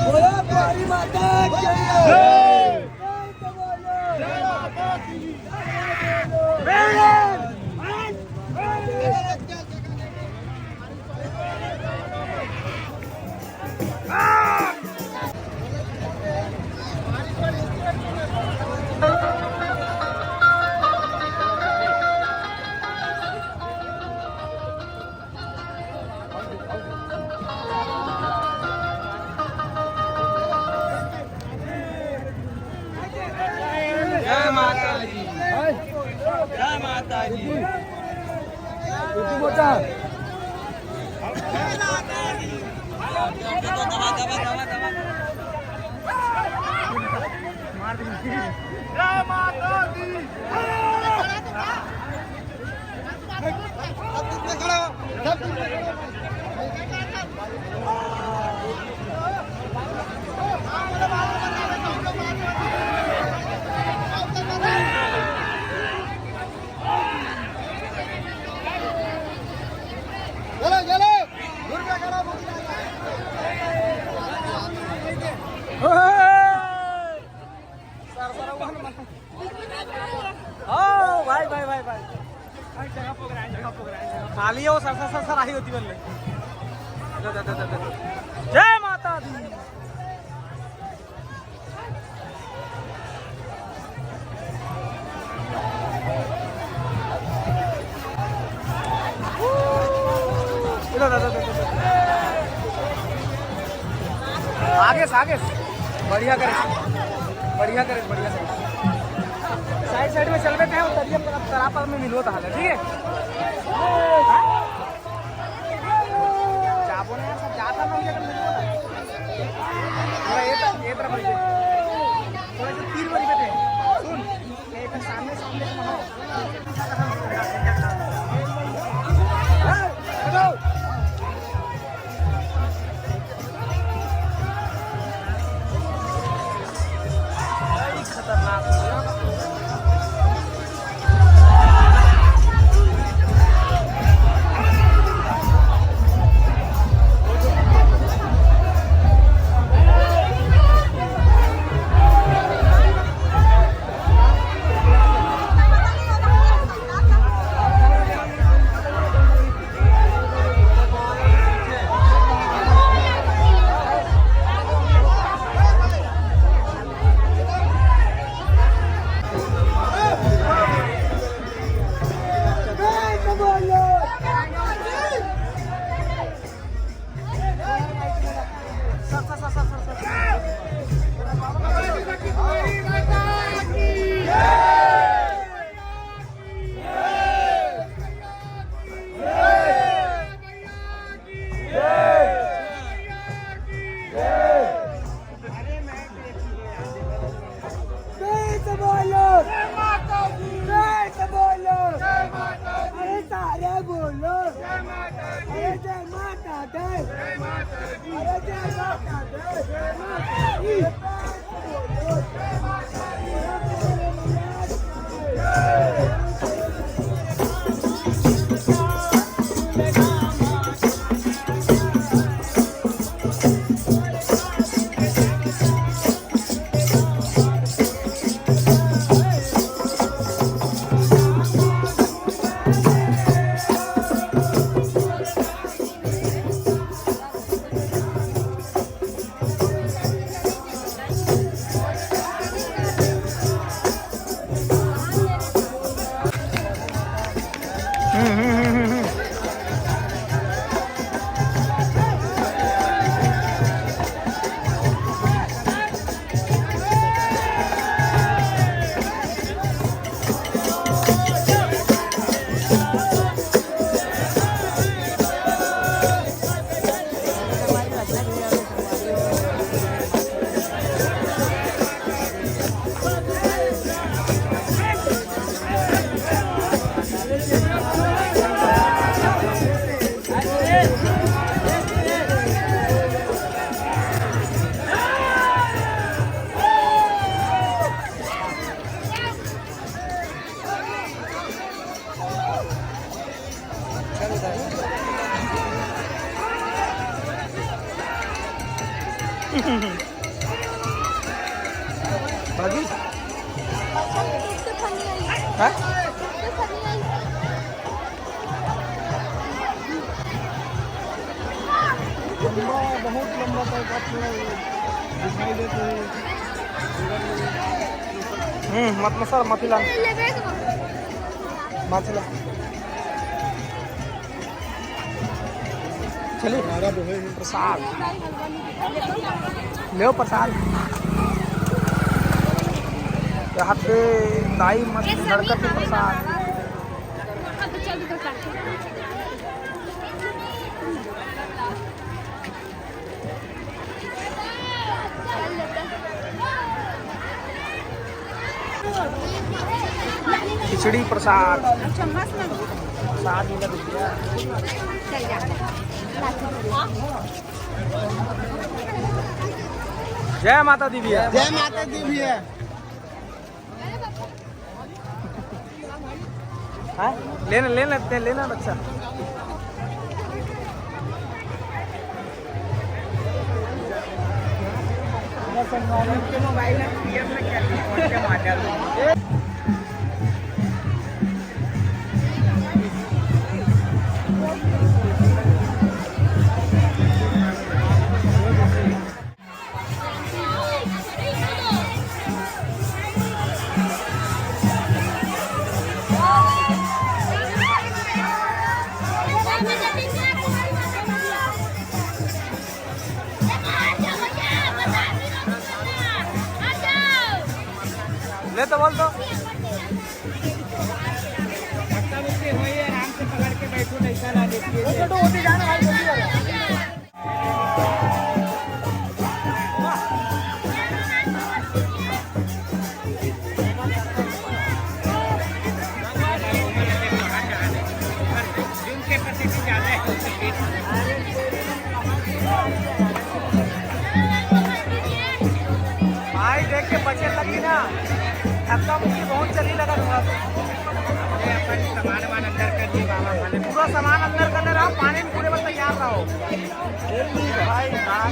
बोलो प्यारी माता की जय। जय माता की। जय माता दी। जय माता दी। जय माता दी। खाली हो सर सर सर आई होती बोले। जय माता दी। आगे से आगे बढ़िया करे बढ़िया करे बढ़िया करे साइड साइड में चल बैठे हैं तरिया तरापर में मिलो तो हाल है। ठीक है जाबो ना सब जाता ना मुझे मिलो ना ये तरफ थोड़ा सा तीर बड़ी बैठे सुन एक सामने सामने हो भागी हाँ? लंबा बहुत लंबा टाइप का दिखाई देते हैं। मत मसाला मथिला मथिला चलिए प्रसाद ले प्रसाद यहाँ पे दाई मस्त लड़का के प्रसाद खिचड़ी प्रसाद प्रसाद ही लग गया। जय माता दी भी है। जय माता दी भी है। हाँ? लेना लेना लेना बच्चा मोबाइल ले तो बोल दो आराम से पकड़ के बैठो नहीं ना देखिए जाना भाई जल्दी भाई देख के बचे लगी ना धक्का मुक्की बहुत चली लगा थोड़ा सामान अंदर कर दिए बाबा पूरा सामान अंदर कर ले रहा पानी में पूरे वक्त तैयार रहो भाई हाँ